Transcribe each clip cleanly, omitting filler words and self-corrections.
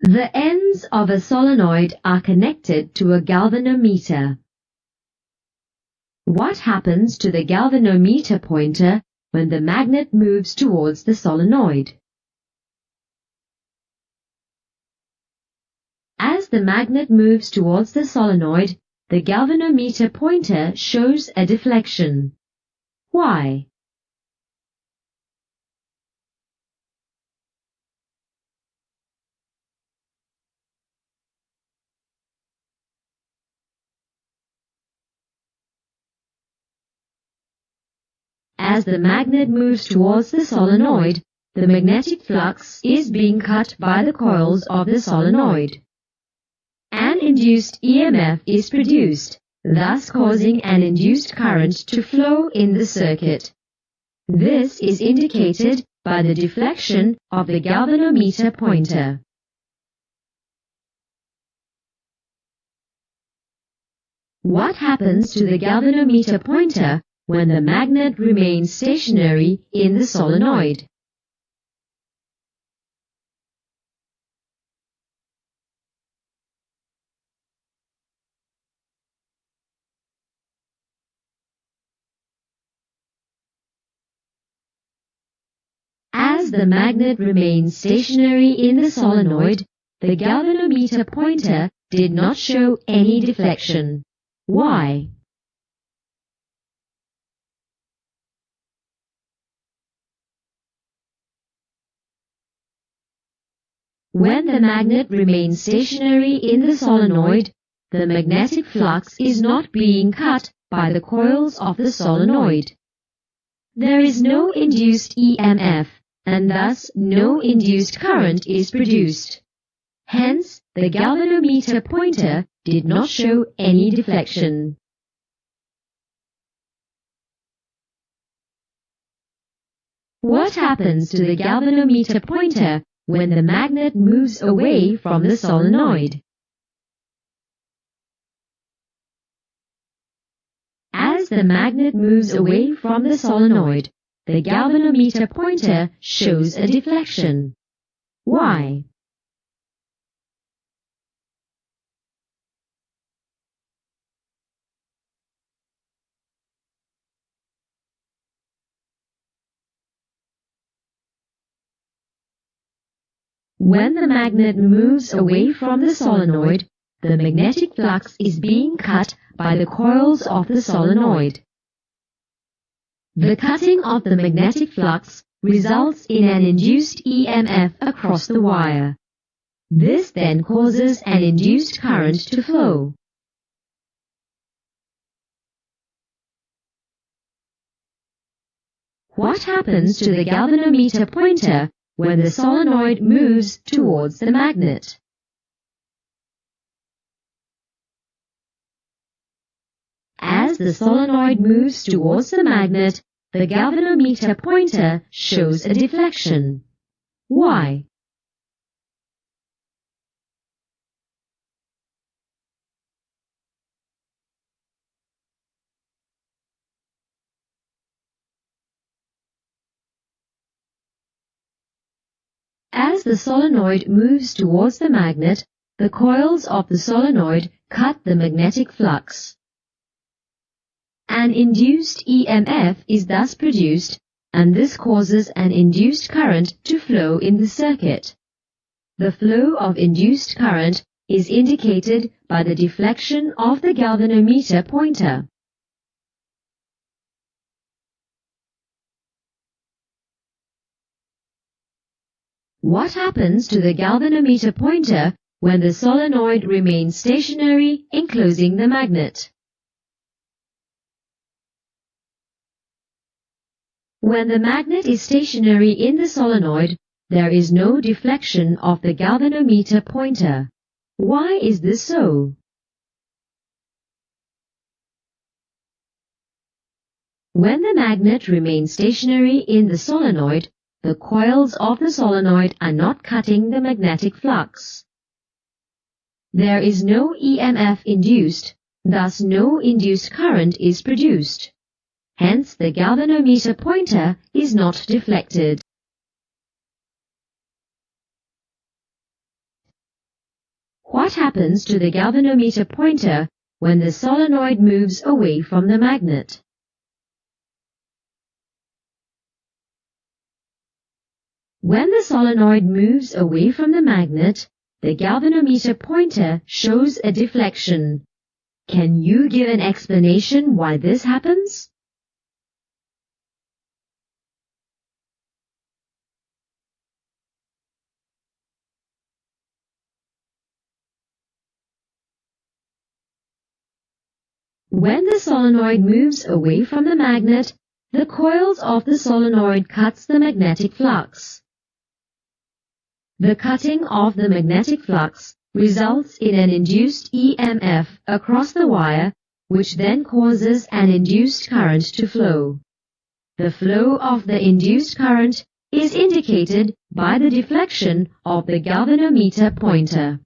The ends of a solenoid are connected to a galvanometer. What happens to the galvanometer pointer when the magnet moves towards the solenoid? As the magnet moves towards the solenoid, the galvanometer pointer shows a deflection. Why? As the magnet moves towards the solenoid, the magnetic flux is being cut by the coils of the solenoid. An induced EMF is produced, thus causing an induced current to flow in the circuit. This is indicated by the deflection of the galvanometer pointer. What happens to the galvanometer pointer when the magnet remains stationary in the solenoid? As the magnet remains stationary in the solenoid, the galvanometer pointer did not show any deflection. Why? When the magnet remains stationary in the solenoid, the magnetic flux is not being cut by the coils of the solenoid. There is no induced EMF, and thus no induced current is produced. Hence, the galvanometer pointer did not show any deflection. What happens to the galvanometer pointer when the magnet moves away from the solenoid? As the magnet moves away from the solenoid, the galvanometer pointer shows a deflection. Why? When the magnet moves away from the solenoid, the magnetic flux is being cut by the coils of the solenoid. The cutting of the magnetic flux results in an induced EMF across the wire. This then causes an induced current to flow. What happens to the galvanometer pointer when the solenoid moves towards the magnet? As the solenoid moves towards the magnet, the galvanometer pointer shows a deflection. Why? As the solenoid moves towards the magnet, the coils of the solenoid cut the magnetic flux. An induced EMF is thus produced, and this causes an induced current to flow in the circuit. The flow of induced current is indicated by the deflection of the galvanometer pointer. What happens to the galvanometer pointer when the solenoid remains stationary, enclosing the magnet? When the magnet is stationary in the solenoid, there is no deflection of the galvanometer pointer. Why is this so? When the magnet remains stationary in the solenoid, the coils of the solenoid are not cutting the magnetic flux. There is no EMF induced, thus no induced current is produced. Hence, the galvanometer pointer is not deflected. What happens to the galvanometer pointer when the solenoid moves away from the magnet? When the solenoid moves away from the magnet, the galvanometer pointer shows a deflection. Can you give an explanation why this happens? When the solenoid moves away from the magnet, the coils of the solenoid cuts the magnetic flux. The cutting of the magnetic flux results in an induced EMF across the wire, which then causes an induced current to flow. The flow of the induced current is indicated by the deflection of the galvanometer pointer.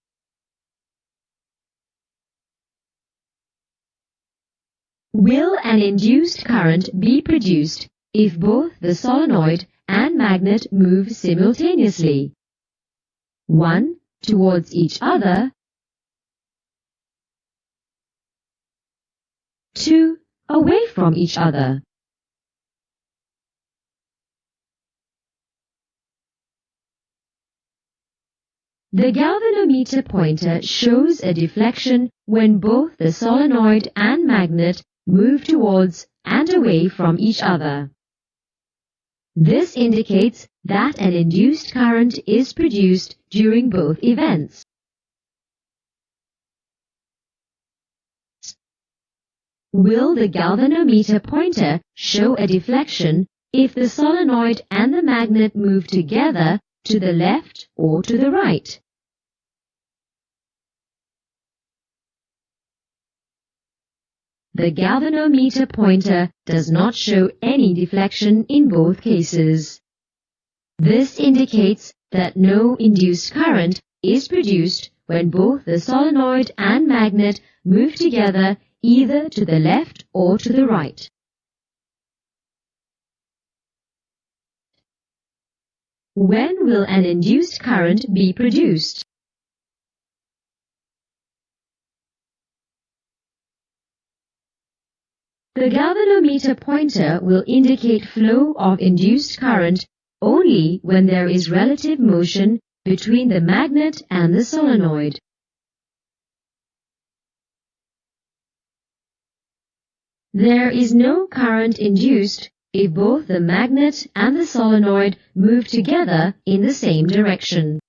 Will an induced current be produced if both the solenoid and magnet move simultaneously? 1. Towards each other. 2. Away from each other. The galvanometer pointer shows a deflection when both the solenoid and magnet move towards and away from each other. This indicates that an induced current is produced during both events. Will the galvanometer pointer show a deflection if the solenoid and the magnet move together to the left or to the right? The galvanometer pointer does not show any deflection in both cases. This indicates that no induced current is produced when both the solenoid and magnet move together either to the left or to the right. When will an induced current be produced? The galvanometer pointer will indicate flow of induced current only when there is relative motion between the magnet and the solenoid. There is no current induced if both the magnet and the solenoid move together in the same direction.